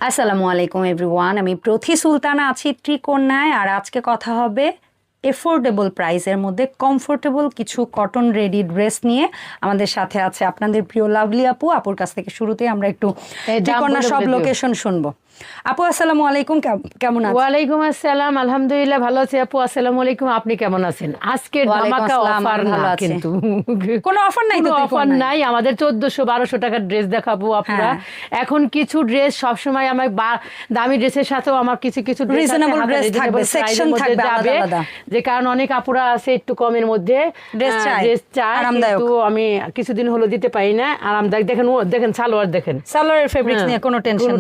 আসসালামু আলাইকুম এভরিওয়ান, আমি প্রথি সুলতানা আছি ত্রিকন্যায়। আর আজকে কথা হবে এফোর্ডেবল প্রাইসের মধ্যে কমফোর্টেবল কিছু কটন রেডি ড্রেস নিয়ে। আমাদের সাথে আছে আপনাদের প্রিয় লাভলি আপু। আপুর কাছ থেকে শুরুতে আমরা একটু ত্রিকন্যা সব লোকেশন শুনবো। আপু আসসালামু আলাইকুম, কেমন আছেন? ওয়ালাইকুম আসসালাম, আলহামদুলিল্লাহ ভালো আছি আপু। আসসালামু আলাইকুম, আপনি কেমন আছেন? আজকে ধামাকা অফার না, কিন্তু কোনো অফার নাই, তো অফার নাই। আমাদের 1400-1200 টাকার ড্রেস দেখাবো আপুরা। এখন কিছু ড্রেস সবসময় আমার দামি ড্রেসের সাথেও আমার কিছু কিছু রিজনেবল ড্রেস থাকবে, সেকশন থাকবে আলাদা আলাদা, যে কারণ অনেক আপুরা আছে একটু কমের মধ্যে ড্রেস চায়, কিন্তু আমি কিছুদিন হলো দিতে পারি না আরামদায়ক। দেখেন সালোয়ার, দেখেন সালোয়ারের ফেব্রিক্স নিয়ে কোনো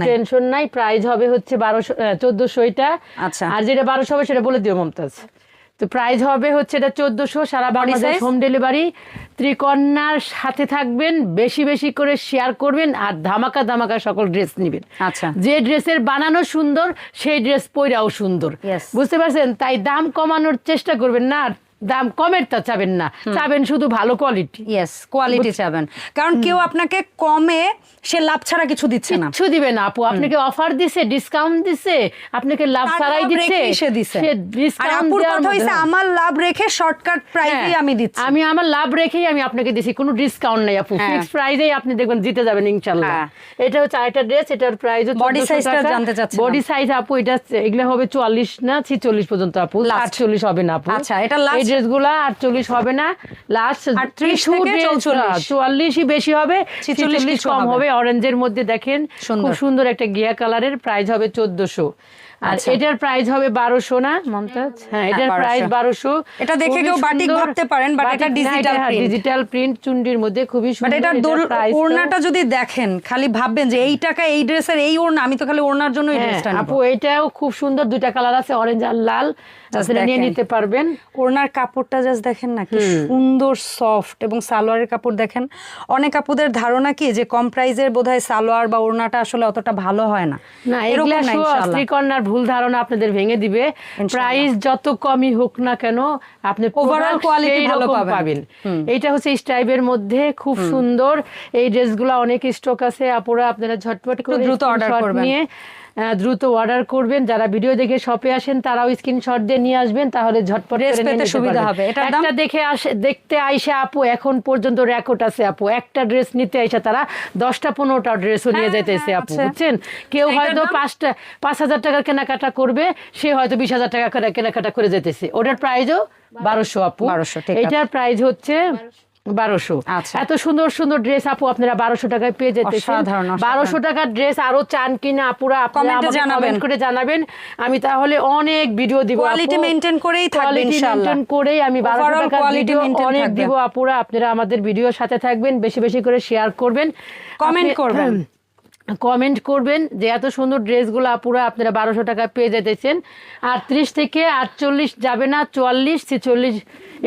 টেনশন নাই। প্রাইস হবে হচ্ছে 1400 এটা। আচ্ছা, আর যেটা 1200 হবে সেটা বলে দিও মমতাজ। তো প্রাইস হবে হচ্ছে এটা 1400, সারা বাংলাদেশ হোম ডেলিভারি। ত্রিকন্যার সাথে থাকবেন, বেশি বেশি করে শেয়ার করবেন, আর ধামাকা ধামাকা সকল ড্রেস নেবেন। আচ্ছা, যে ড্রেসের বানানো সুন্দর সেই ড্রেস পইরাও সুন্দর, বুঝতে পারছেন? তাই দাম কমানোর চেষ্টা করবেন না, দাম কমের তা চাবেন না, চাবেন শুধু ভালো কোয়ালিটি। ইয়েস, কোয়ালিটি চাবেন, কারণ কেউ আপনাকে কমে সে লাভ ছাড়া কিছু দিচ্ছে না, কিছু দিবে না আপু। আপনাকে অফার দিছে, ডিসকাউন্ট দিছে, আপনাকে লাভ ছাড়াই দিচ্ছে। সে ডিসকাউন্ট দেওয়ার কথা হইছে আমার লাভ রেখে শর্টকাট প্রাইসেই আমি দিচ্ছি। আমি আমার লাভ রেখেই আমি আপনাকে দিছি, কোনো ডিসকাউন্ট নাই আপু। ফিক্সড প্রাইসেই আপনি দেখবেন জিতে যাবেন ইনশাআল্লাহ। এটা হচ্ছে আরেকটা ড্রেস, এটার প্রাইস হচ্ছে বডি সাইজটা জানতে চাচ্ছি। বডি সাইজ আপু এটা এগুলা হবে 44 না 46 পর্যন্ত আপু, 48 হবে না আপু। আচ্ছা, এটা লাস্ট ড্রেসগুলো 48 হবে না, লাস্ট 38 থেকে 44ই বেশি হবে, 46 কম হবে। অরেঞ্জের মধ্যে দেখেন খুব সুন্দর একটা গিয়া কালারের, প্রাইস হবে 1400। আর এটার প্রাইস হবে 1200 না মমতাজ? হ্যাঁ, এটার প্রাইস 1200। এটা দেখে কেউ বাটিক ভাবতে পারেন, বাট এটা ডিজিটাল প্রিন্ট চুন্ডির মধ্যে খুবই সুন্দর। বাট এটার ওড়নাটা যদি দেখেন খালি ভাববেন যে এই টাকা এই ড্রেসের এই ওড়না, আমি তো খালি ওড়নার জন্য এই ড্রেসটা নেব। আপু এটাও খুব সুন্দর, দুইটা কালার আছে, অরেঞ্জ আর লাল, নিয়ে নিতে পারবেন। ওড়নার কাপড়টা জাস্ট দেখেন না, কি সুন্দর সফট, এবং সালোয়ারের কাপড় দেখেন। অনেক আপুদের ধারণা কি যে কম প্রাইজের বোধহয় সালোয়ার বা ওড়নাটা আসলে অতটা ভালো হয় না, না এগুলা ত্রিকন্যার ভুল ধারণা আপনাদের ভেঙে দিবে। প্রাইস যত কমই হোক না কেন আপনি ওভারঅল কোয়ালিটি ভালো পাবেন। এইটা হচ্ছে স্টাইপের মধ্যে খুব সুন্দর। এই ড্রেসগুলো অনেক স্টক আছে আপুরা, আপনারা ঝটপট করে দ্রুত অর্ডার করবেন, দ্রুত অর্ডার করবেন। যারা ভিডিও দেখে শপে আসেন তারাও স্ক্রিনশট দিয়ে নিয়ে আসবেন, তাহলে ঝটপট পেতে সুবিধা হবে। একটা দেখতে আইসা আপু এখন পর্যন্ত রেকর্ড আছে আপু, একটা ড্রেস নিতে আইসা তারা 10টা-15টা ড্রেসও নিয়ে যেতেছে আপু, বুঝছেন? কেউ হয়তো 5,000 টাকার কেনাকাটা করবে, সে হয়তো 20,000 টাকা করে কেনাকাটা করে যেতেছে। ওটার প্রাইসও 1200 আপু। এটার প্রাইস হচ্ছে 1200। এত সুন্দর সুন্দর ড্রেস আপু আপনারা 1200 টাকায় পেয়ে যেতেছেন। 1200 টাকার ড্রেস আরো চান কিনা আপুরা কমেন্ট করে জানাবেন, আমি তাহলে অনেক ভিডিও দিব। কোয়ালিটি মেইনটেইন করেই থাকবেন ইনশাআল্লাহ, করেই আমি 1200 টাকার ভিডিও অনেক দিব আপুরা। আপনারা আমাদের ভিডিওর সাথে থাকবেন, বেশি বেশি করে শেয়ার করবেন, কমেন্ট করবেন যে এত সুন্দর ড্রেসগুলো আপুরা আপনারা 1200 টাকায় পেয়ে যেতেছেন। 38 থেকে 48 যাবে না, 44-46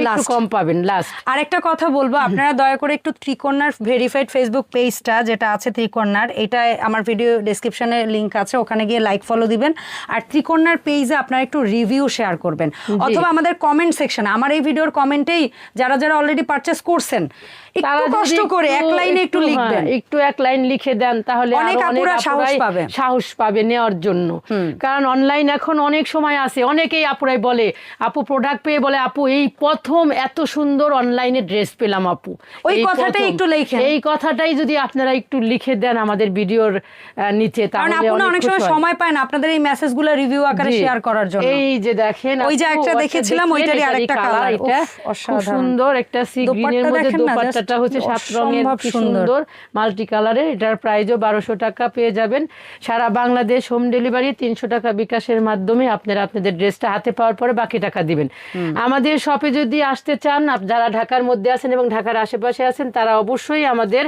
একটু কম পাবেন লাস্ট। আরেকটা কথা বলবো, আপনারা দয়া করে একটু ত্রিকন্যার ভেরিফাইড ফেসবুক পেজটা যেটা আছে ত্রিকন্যার, এটা আমার ভিডিও ডেসক্রিপশনে লিংক আছে, ওখানে গিয়ে লাইক ফলো দিবেন। আর ত্রিকন্যার পেজে আপনারা একটু রিভিউ শেয়ার করবেন, অথবা আমাদের কমেন্ট সেকশনে, আমার এই ভিডিওর কমেন্টেই যারা যারা অলরেডি পারচেজ করছেন একটু কষ্ট করে এক লাইনে একটু লিখবেন, একটু এক লাইন লিখে দেন, তাহলে অনেক আপুরা সাহস পাবে নেওয়ার জন্য। কারণ অনলাইন এখন অনেক সময় আছে, অনেকেই আপুরাই বলে, আপু প্রোডাক্ট পেয়ে বলে আপু এই প্রথম এত সুন্দর অনলাইনে ড্রেস পেলাম আপু। ওই কথাটাই একটু লিখেন, এই কথাটাই যদি আপনারা একটু লিখে দেন আমাদের ভিডিওর নিচে, তাহলে আপনারা অনেক সময় পায় না আপনাদের এই মেসেজগুলো রিভিউ আকারে শেয়ার করার জন্য। এই যে দেখেন, ওই যে একটা দেখেছিলাম ওইটারই আরেকটা কালার, এটা খুব সুন্দর একটা সি গ্রিনের মধ্যে দোপাট্টাটা হচ্ছে 7 রঙের, কি সুন্দর মাল্টি কালারের। এটার প্রাইসও 1200 টাকা পেয়ে যাবেন। সারা বাংলাদেশ হোম ডেলিভারি, 300 টাকা বিকাশের মাধ্যমে আপনারা আপনাদের ড্রেসটা হাতে পাওয়ার পরে বাকি টাকা দিবেন। আমাদের শপে যদি আসতে চান, যারা ঢাকার মধ্যে আছেন এবং ঢাকার আশেপাশে আছেন, তারা অবশ্যই আমাদের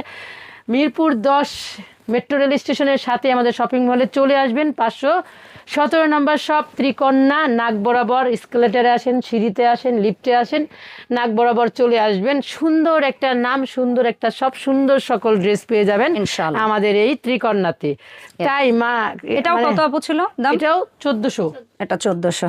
মিরপুর 10 মেট্রো রেল স্টেশনের সাথে আমাদের শপিং মলে চলে আসবেন। 517 নম্বর শপ ত্রিকন্যা, নাক বরাবর স্কেলেটারে আসেন, সিঁড়িতে আসেন, লিফটে আসেন, নাক বরাবর চলে আসবেন। সুন্দর একটা নাম, সুন্দর একটা সব সুন্দর সকল ড্রেস পেয়ে যাবেন ইনশাআল্লাহ আমাদের এই ত্রিকন্যাতে। তাই মা, এটাও কত আপু ছিল দাম? এটাও 1400। এটা 1400।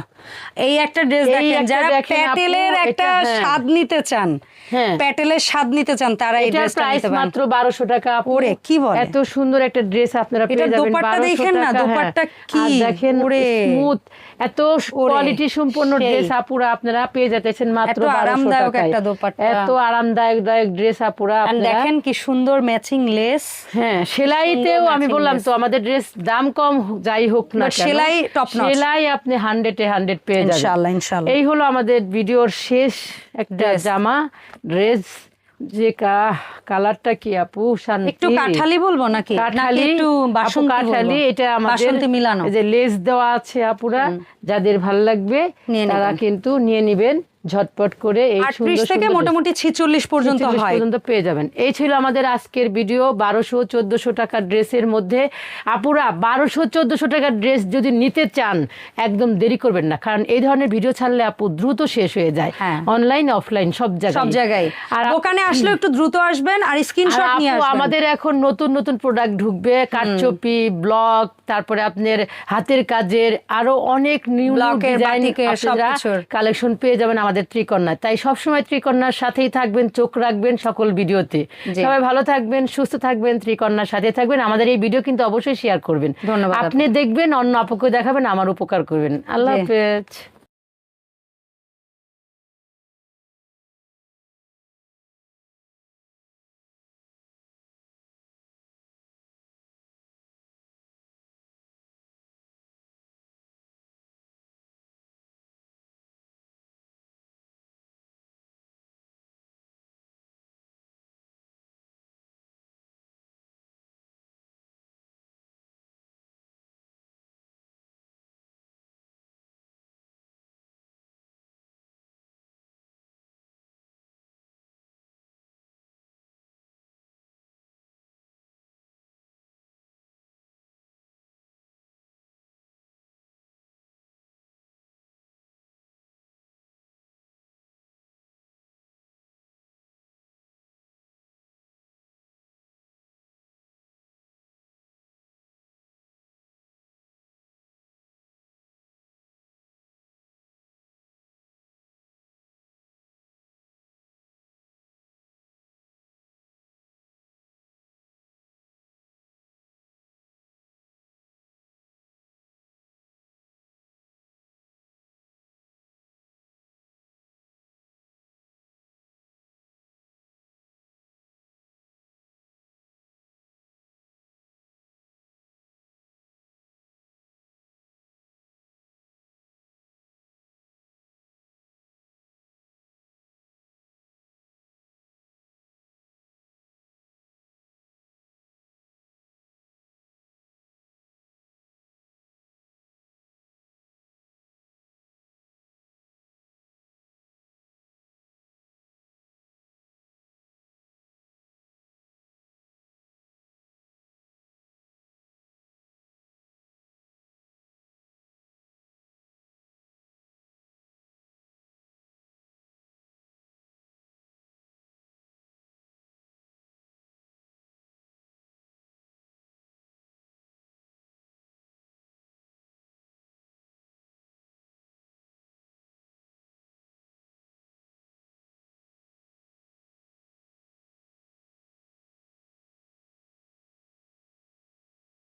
এই একটা ড্রেস এই দেখেন, একটা যারা দেখেন আপু, প্যাটেলের একটা এটা, হ্যাঁ। স্বাদ নিতে চান, হ্যাঁ। প্যাটেলের স্বাদ নিতে চান, তারা এই এটার ড্রেসটা প্রাইস নিতে পারেন। মাত্র 1200 টাকা আপু। ওরে, কি বলে? এত সুন্দর একটা ড্রেস আপনারা পেয়ে এটার যাবেন দোপাট্টা 1200 দেখেন না, টাকা, দোপাট্টা হ্যাঁ। কি? আর দেখেন ওরে। স্মুথ, এত কোয়ালিটি সম্পন্ন সেই। ড্রেস আপুরা আপনারা পেয়ে যাচ্ছেন মাত্র এত 1200 আরামদায়ক টাকায়। একটা দোপাট্টা। এত আরামদায়ক ড্রেস আপুরা আর আপনারা দেখেন কি সুন্দর ম্যাচিং লেস। হ্যাঁ, সেলাইতেও সুন্দর আমি matching বললাম dress। তো আমাদের ড্রেস দাম কম যাই হোক না But কেন, সেলাই top notch। সেলাই আপনি 100-এ 100 পেয়ে যাবেন ইনশাআল্লাহ, ইনশাআল্লাহ। এই হলো আমাদের ভিডিওর শেষ একটা Dress। জামা ড্রেস। যে কালারটা কি আপু, শান্তি। একটু কাঠালি বলবো নাকি? কাঠালি, নাকি একটু আপু বাসন্তী কাঠালি, বলবো? এটা আমাদের বাসন্তী মিলানো। এই যে লেস দেওয়া আছে আপুরা, যাদের ভাল লাগবে নিয়ে তারা নেবেন। কিন্তু নিয়ে নেবেন ঝটপট করে। এই 38 থেকে সুন্দর মোটামুটি 46 পর্যন্ত 46 হয়। পর্যন্ত পেয়ে যাবেন। এই ছিল আমাদের আজকের ভিডিও 1200-1400 টাকার ড্রেসের মধ্যে। আপুরা 1200-1400 টাকার ড্রেস যদি নিতে চান একদম দেরি করবেন না, কারণ এই ধরনের ভিডিও ছাড়লে আপু দ্রুত শেষ হয়ে যায়, হ্যাঁ। অনলাইন অফলাইন সব জায়গায়। আর দোকানে আসলে একটু দ্রুত আসবেন আর স্ক্রিনশট আর নিয়ে আপু, আসবেন। আমাদের এখন নতুন প্রোডাক্ট ঢুকবে, কারচুপি, ব্লক, তারপরে আপনার হাতের কাজের আরো অনেক নিউ ব্লকের, ডিজাইন বাটিকের, সবকিছুর। কালেকশন পেয়ে যাবেন আমাদের ত্রিকন্যা। তাই সবসময় ত্রিকন্যার সাথেই থাকবেন, চোখ রাখবেন সকল ভিডিওতে। জি। সবাই ভালো থাকবেন, সুস্থ থাকবেন, ত্রিকন্যার সাথে থাকবেন। আমাদের এই ভিডিও কিন্তু অবশ্যই শেয়ার করবেন। ধন্যবাদ আপনি দেখবেন, অন্য আপুকে দেখাবেন, আমার উপকার করবেন। আল্লাহ জি। হাফেজ।